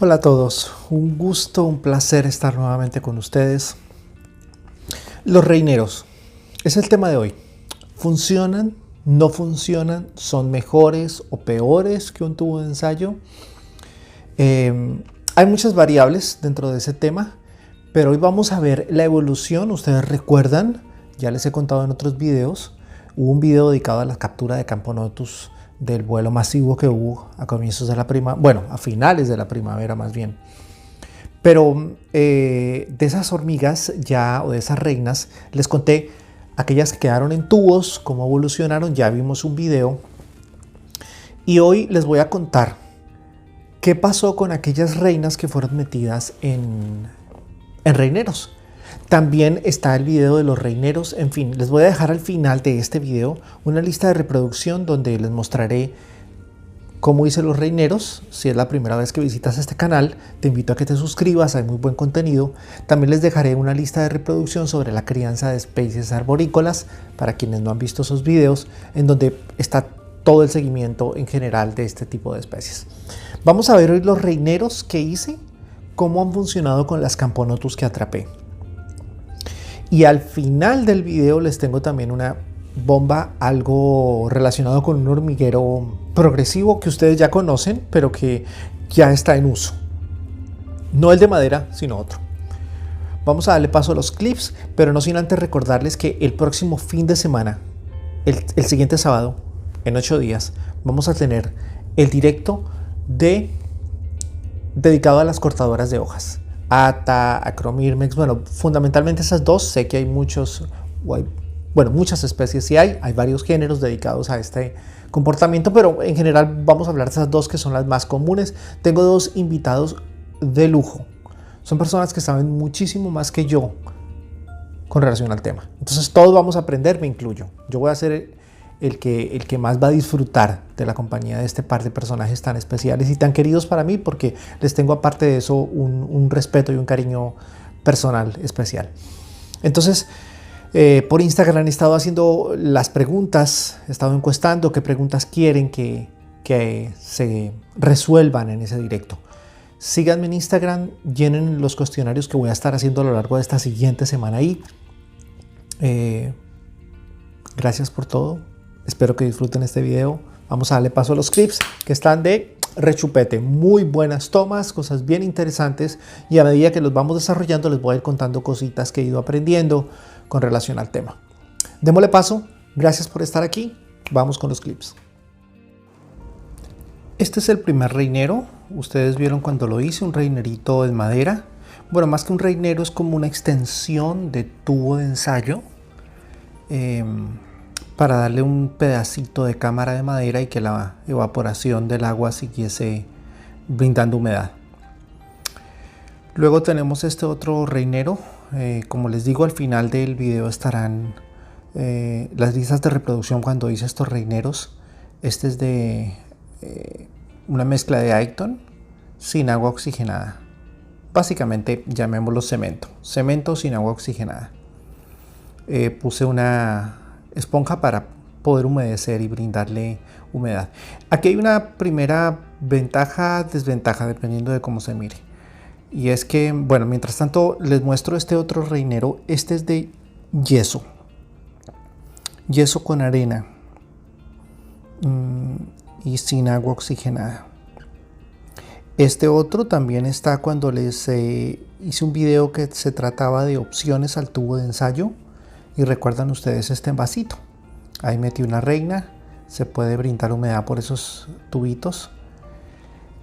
Hola a todos, un gusto, un placer estar nuevamente con ustedes. Los reineros, es el tema de hoy. ¿Funcionan? ¿No funcionan? ¿Son mejores o peores que un tubo de ensayo? Hay muchas variables dentro de ese tema, pero hoy vamos a ver la evolución. Ustedes recuerdan, ya les he contado en otros videos, hubo un video dedicado a la captura de Camponotus del vuelo masivo que hubo a comienzos de la primavera, bueno, a finales de la primavera más bien. Pero de esas hormigas ya, o de esas reinas, les conté aquellas que quedaron en tubos, cómo evolucionaron, ya vimos un video. Y hoy les voy a contar qué pasó con aquellas reinas que fueron metidas en reineros. También está el video de los reineros. En fin, les voy a dejar al final de este video una lista de reproducción donde les mostraré cómo hice los reineros. Si es la primera vez que visitas este canal, te invito a que te suscribas, hay muy buen contenido. También les dejaré una lista de reproducción sobre la crianza de especies arborícolas, para quienes no han visto esos videos, en donde está todo el seguimiento en general de este tipo de especies. Vamos a ver hoy los reineros que hice, cómo han funcionado con las Camponotus que atrapé. Y al final del video les tengo también una bomba, algo relacionado con un hormiguero progresivo que ustedes ya conocen, pero que ya está en uso. No el de madera, sino otro. Vamos a darle paso a los clips, pero no sin antes recordarles que el próximo fin de semana, el siguiente sábado, en 8 días, vamos a tener el directo dedicado a las cortadoras de hojas. Ata, Acromyrmex, bueno, fundamentalmente esas dos. Sé que hay muchas especies, sí hay varios géneros dedicados a este comportamiento, pero en general vamos a hablar de esas dos que son las más comunes. Tengo dos invitados de lujo, son personas que saben muchísimo más que yo con relación al tema, entonces todos vamos a aprender, me incluyo. Yo voy a ser el que más va a disfrutar de la compañía de este par de personajes tan especiales y tan queridos para mí, porque les tengo, aparte de eso, un respeto y un cariño personal especial. Entonces, por Instagram he estado haciendo las preguntas, he estado encuestando qué preguntas quieren que se resuelvan en ese directo. Síganme en Instagram, llenen los cuestionarios que voy a estar haciendo a lo largo de esta siguiente semana ahí. Gracias por todo. Espero que disfruten este video. Vamos a darle paso a los clips que están de rechupete. Muy buenas tomas, cosas bien interesantes. Y a medida que los vamos desarrollando, les voy a ir contando cositas que he ido aprendiendo con relación al tema. Démosle paso. Gracias por estar aquí. Vamos con los clips. Este es el primer reinero. Ustedes vieron cuando lo hice, un reinerito en madera. Bueno, más que un reinero, es como una extensión de tubo de ensayo. Para darle un pedacito de cámara de madera y que la evaporación del agua siguiese brindando humedad. Luego tenemos este otro reinero. Como les digo, al final del video estarán las listas de reproducción cuando hice estos reineros. Este es de una mezcla de Acton sin agua oxigenada. Básicamente llamémoslo cemento sin agua oxigenada. Puse una esponja para poder humedecer y brindarle humedad. Aquí hay una primera ventaja, desventaja, dependiendo de cómo se mire. Y es que, bueno, mientras tanto les muestro este otro reinero. Este es de yeso. Yeso con arena. Y sin agua oxigenada. Este otro también está cuando les hice un video que se trataba de opciones al tubo de ensayo. Y recuerdan ustedes este vasito. Ahí metí una reina. Se puede brindar humedad por esos tubitos.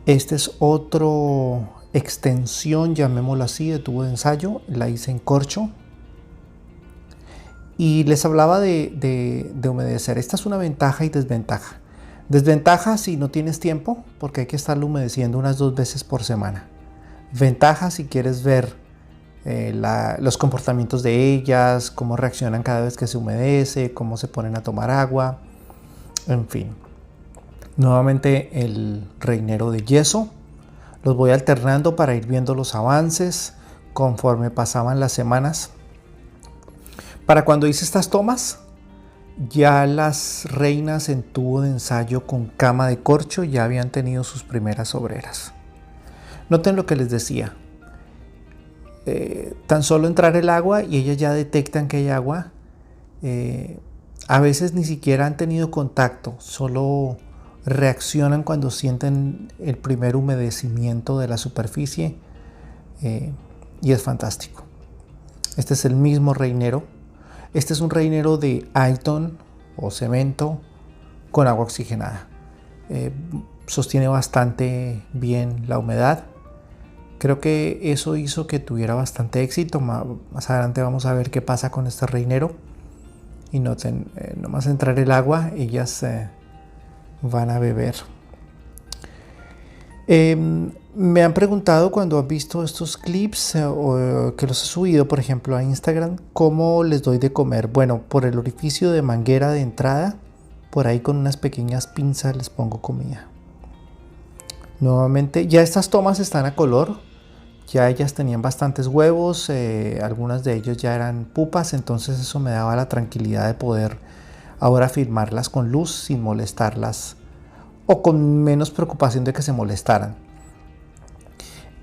Este es otro extensión, llamémoslo así, de tubo de ensayo. La hice en corcho. Y les hablaba de humedecer. Esta es una ventaja y desventaja. Desventaja si no tienes tiempo, porque hay que estarlo humedeciendo unas 2 veces por semana. Ventaja si quieres ver los comportamientos de ellas, cómo reaccionan cada vez que se humedece, cómo se ponen a tomar agua, en fin. Nuevamente el reinero de yeso. Los voy alternando para ir viendo los avances conforme pasaban las semanas. Para cuando hice estas tomas, ya las reinas en tubo de ensayo con cama de corcho ya habían tenido sus primeras obreras. Noten lo que les decía. Tan solo entrar el agua y ellas ya detectan que hay agua. A veces ni siquiera han tenido contacto, solo reaccionan cuando sienten el primer humedecimiento de la superficie, y es fantástico. Este es el mismo reinero. Este es un reinero de Aiton o cemento con agua oxigenada. Sostiene bastante bien la humedad. Creo que eso hizo que tuviera bastante éxito. Más adelante vamos a ver qué pasa con este reinero. Y noten, nomás entrar el agua, ellas van a beber. Me han preguntado cuando han visto estos clips o que los he subido, por ejemplo, a Instagram, cómo les doy de comer. Bueno, por el orificio de manguera de entrada, por ahí con unas pequeñas pinzas les pongo comida. Nuevamente, ya estas tomas están a color. Ya ellas tenían bastantes huevos, algunas de ellos ya eran pupas, entonces eso me daba la tranquilidad de poder ahora filmarlas con luz sin molestarlas o con menos preocupación de que se molestaran.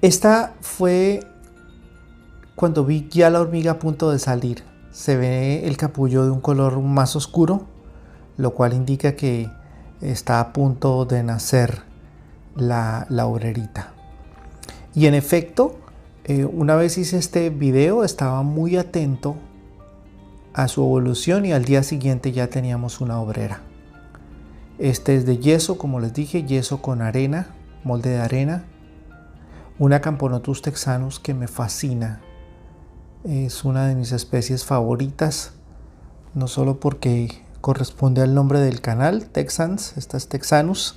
Esta fue cuando vi ya la hormiga a punto de salir. Se ve el capullo de un color más oscuro, lo cual indica que está a punto de nacer la obrerita. Y en efecto, una vez hice este video, estaba muy atento a su evolución y al día siguiente ya teníamos una obrera. Este es de yeso, como les dije, yeso con arena, molde de arena. Una Camponotus texanus que me fascina. Es una de mis especies favoritas, no solo porque corresponde al nombre del canal, Texans, esta es Texanus,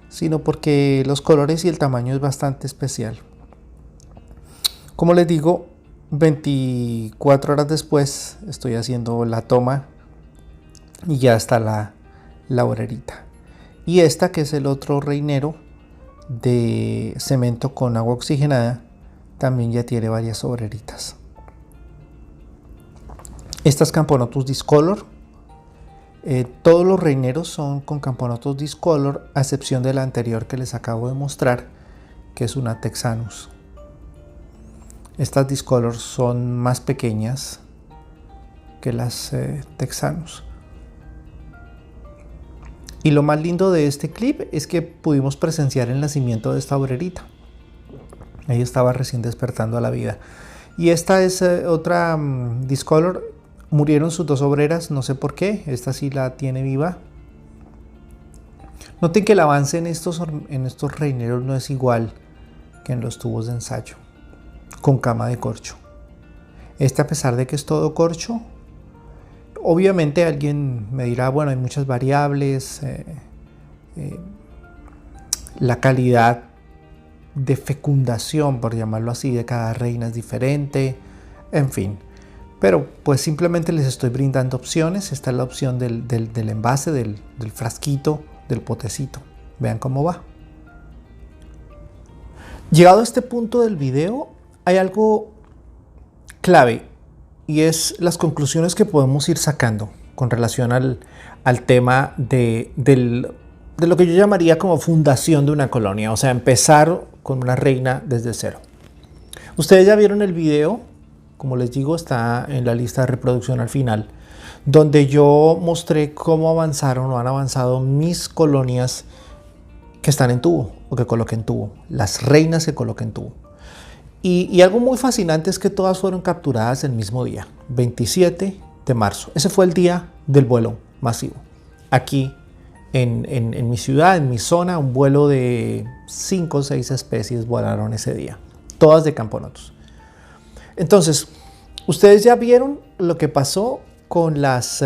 sino porque los colores y el tamaño es bastante especial. Como les digo, 24 horas después estoy haciendo la toma y ya está la obrerita. Y esta, que es el otro reinero de cemento con agua oxigenada, también ya tiene varias obreritas. Esta es Camponotus discolor. Todos los reineros son con Camponotus discolor, a excepción de la anterior que les acabo de mostrar, que es una Texanus. Estas discolor son más pequeñas que las Texanus. Y lo más lindo de este clip es que pudimos presenciar el nacimiento de esta obrerita. Ella estaba recién despertando a la vida. Y esta es otra discolor. Murieron sus dos obreras, no sé por qué. Esta sí la tiene viva. Noten que el avance en estos reineros no es igual que en los tubos de ensayo con cama de corcho. Este, a pesar de que es todo corcho, obviamente alguien me dirá, bueno, hay muchas variables, la calidad de fecundación, por llamarlo así, de cada reina es diferente, en fin. Pero pues simplemente les estoy brindando opciones. Esta es la opción del envase, del frasquito, del potecito. Vean cómo va. Llegado a este punto del video, hay algo clave y es las conclusiones que podemos ir sacando con relación al tema de lo que yo llamaría como fundación de una colonia, o sea, empezar con una reina desde cero. Ustedes ya vieron el video, como les digo, está en la lista de reproducción al final, donde yo mostré cómo avanzaron o han avanzado mis colonias que están en tubo o que coloqué en tubo, las reinas que coloqué en tubo. Y algo muy fascinante es que todas fueron capturadas el mismo día, 27 de marzo. Ese fue el día del vuelo masivo. Aquí en mi ciudad, en mi zona, un vuelo de 5 o 6 especies volaron ese día, todas de Camponotus. Entonces, ustedes ya vieron lo que pasó con las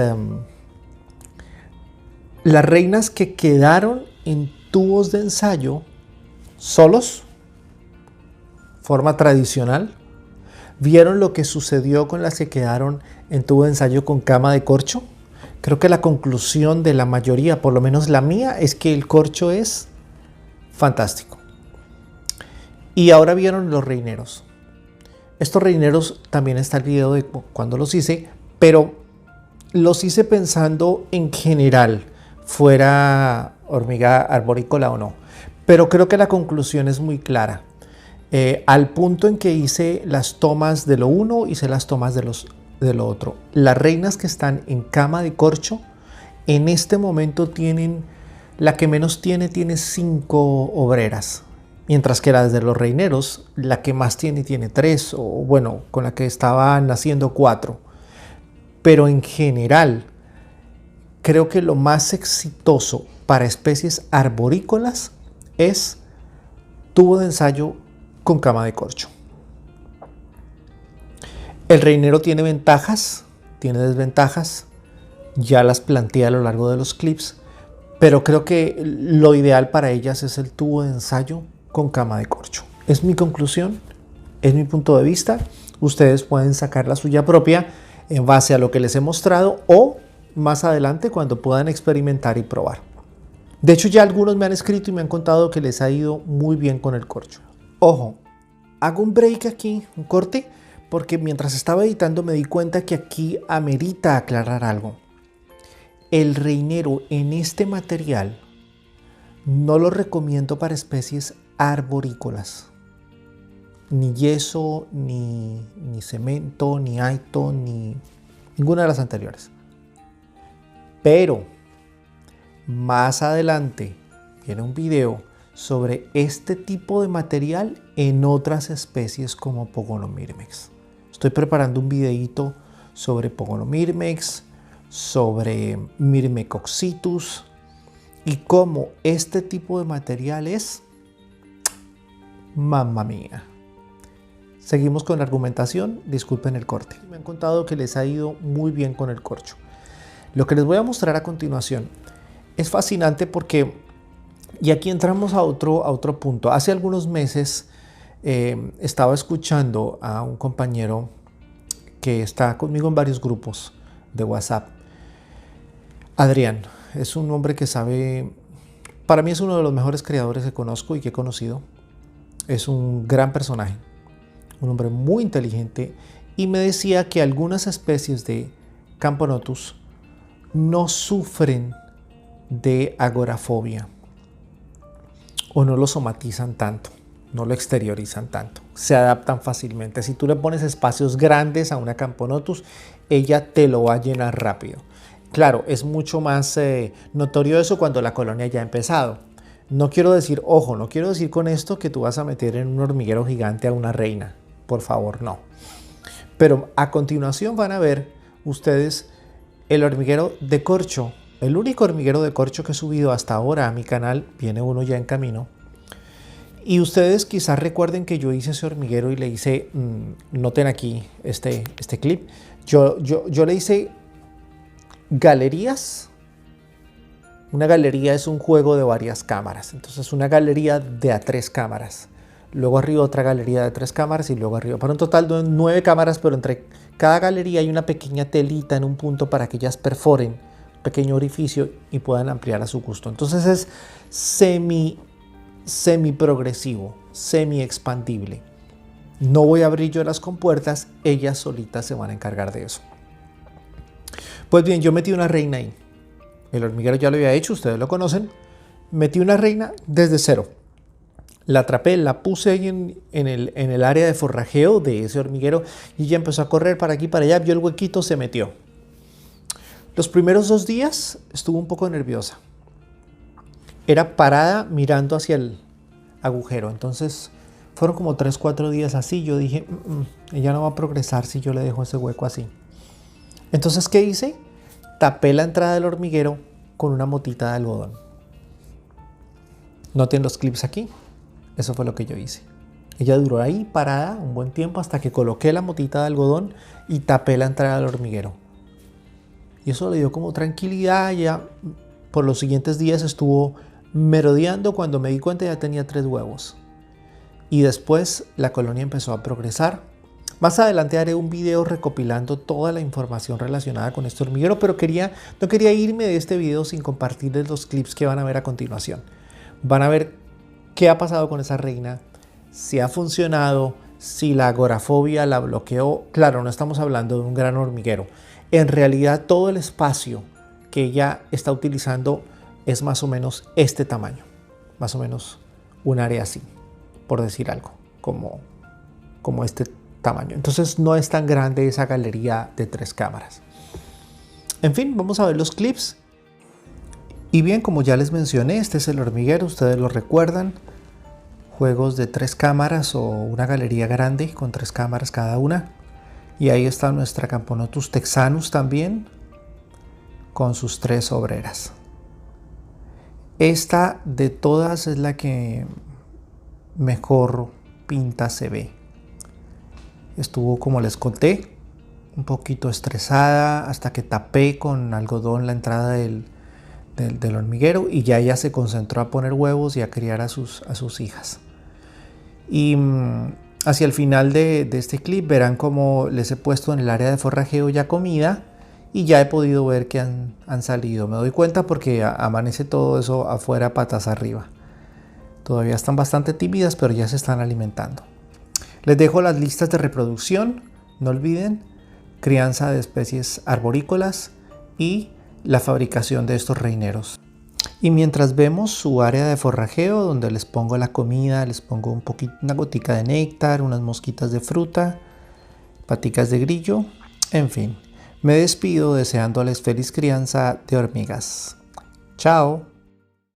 reinas que quedaron en tubos de ensayo solos, forma tradicional. ¿Vieron lo que sucedió con las que quedaron en tubo de ensayo con cama de corcho? Creo que la conclusión de la mayoría, por lo menos la mía, es que el corcho es fantástico. Y ahora vieron los reineros. Estos reineros también está el video de cuando los hice, pero los hice pensando en general, fuera hormiga arborícola o no. Pero creo que la conclusión es muy clara. Al punto en que hice las tomas de lo uno, hice las tomas de lo otro. Las reinas que están en cama de corcho, en este momento tienen, la que menos tiene 5 obreras. Mientras que las de los reineros, la que más tiene 3, o bueno, con la que estaban haciendo 4. Pero en general, creo que lo más exitoso para especies arborícolas es tubo de ensayo con cama de corcho. El reinero tiene ventajas, tiene desventajas, ya las planteé a lo largo de los clips, pero creo que lo ideal para ellas es el tubo de ensayo con cama de corcho. Es mi conclusión, es mi punto de vista. Ustedes pueden sacar la suya propia en base a lo que les he mostrado o más adelante cuando puedan experimentar y probar. De hecho, ya algunos me han escrito y me han contado que les ha ido muy bien con el corcho. Ojo, hago un break aquí, un corte, porque mientras estaba editando me di cuenta que aquí amerita aclarar algo. El reinero en este material no lo recomiendo para especies arborícolas. Ni yeso, ni cemento, ni aito, ni ninguna de las anteriores. Pero más adelante viene un video sobre este tipo de material en otras especies como Pogonomyrmex. Estoy preparando un videito sobre Pogonomyrmex, sobre Myrmecoxitus y cómo este tipo de material es, mamma mía. Seguimos con la argumentación, disculpen el corte. Me han contado que les ha ido muy bien con el corcho. Lo que les voy a mostrar a continuación es fascinante porque, y aquí entramos a otro punto. Hace algunos meses estaba escuchando a un compañero que está conmigo en varios grupos de WhatsApp. Adrián, es un hombre que sabe, para mí es uno de los mejores creadores que conozco y que he conocido. Es un gran personaje, un hombre muy inteligente, y me decía que algunas especies de Camponotus no sufren de agorafobia o no lo somatizan tanto, no lo exteriorizan tanto, se adaptan fácilmente. Si tú le pones espacios grandes a una Camponotus, ella te lo va a llenar rápido. Claro, es mucho más notorio eso cuando la colonia ya ha empezado. No quiero decir, ojo, no quiero decir con esto que tú vas a meter en un hormiguero gigante a una reina, por favor, no. Pero a continuación van a ver ustedes el hormiguero de corcho, el único hormiguero de corcho que he subido hasta ahora a mi canal. Viene uno ya en camino. Y ustedes quizás recuerden que yo hice ese hormiguero y le hice, noten aquí este clip, yo le hice galerías. Una galería es un juego de varias cámaras, entonces una galería de a 3 cámaras, luego arriba otra galería de 3 cámaras y luego arriba, para un total de 9 cámaras, pero entre cada galería hay una pequeña telita en un punto para que ellas perforen un pequeño orificio y puedan ampliar a su gusto. Entonces es semi progresivo, semi expandible. No voy a abrir yo las compuertas, ellas solitas se van a encargar de eso. Pues bien, yo metí una reina ahí. El hormiguero ya lo había hecho, ustedes lo conocen. Metí una reina desde cero. La atrapé, la puse ahí en el área de forrajeo de ese hormiguero y ella empezó a correr para aquí y para allá, vio el huequito, se metió. Los primeros 2 días estuvo un poco nerviosa. Era parada mirando hacia el agujero. Entonces fueron como 3-4 días así. Yo dije, ella no va a progresar si yo le dejo ese hueco así. Entonces, ¿qué hice? Tapé la entrada del hormiguero con una motita de algodón. Noten los clips aquí. Eso fue lo que yo hice. Ella duró ahí parada un buen tiempo hasta que coloqué la motita de algodón y tapé la entrada del hormiguero. Y eso le dio como tranquilidad. Ya por los siguientes días estuvo merodeando. Cuando me di cuenta ya tenía 3 huevos. Y después la colonia empezó a progresar. Más adelante haré un video recopilando toda la información relacionada con este hormiguero, pero no quería irme de este video sin compartirles los clips que van a ver a continuación. Van a ver qué ha pasado con esa reina, si ha funcionado, si la agorafobia la bloqueó. Claro, no estamos hablando de un gran hormiguero. En realidad todo el espacio que ella está utilizando es más o menos este tamaño, más o menos un área así, por decir algo. como este tamaño. Entonces no es tan grande esa galería de 3 cámaras. En fin, vamos a ver los clips. Y bien, como ya les mencioné, este es el hormiguero, ustedes lo recuerdan. Juegos de 3 cámaras o una galería grande con 3 cámaras cada una. Y ahí está nuestra Camponotus texanus también, con sus 3 obreras. Esta de todas es la que mejor pinta se ve. Estuvo, como les conté, un poquito estresada hasta que tapé con algodón la entrada del hormiguero y ya ella se concentró a poner huevos y a criar a sus hijas. Y hacia el final de este clip verán cómo les he puesto en el área de forrajeo ya comida y ya he podido ver que han salido. Me doy cuenta porque amanece todo eso afuera patas arriba. Todavía están bastante tímidas, pero ya se están alimentando. Les dejo las listas de reproducción, no olviden, crianza de especies arborícolas y la fabricación de estos reineros. Y mientras vemos su área de forrajeo, donde les pongo la comida, les pongo una gotica de néctar, unas mosquitas de fruta, paticas de grillo, en fin. Me despido deseándoles feliz crianza de hormigas. Chao.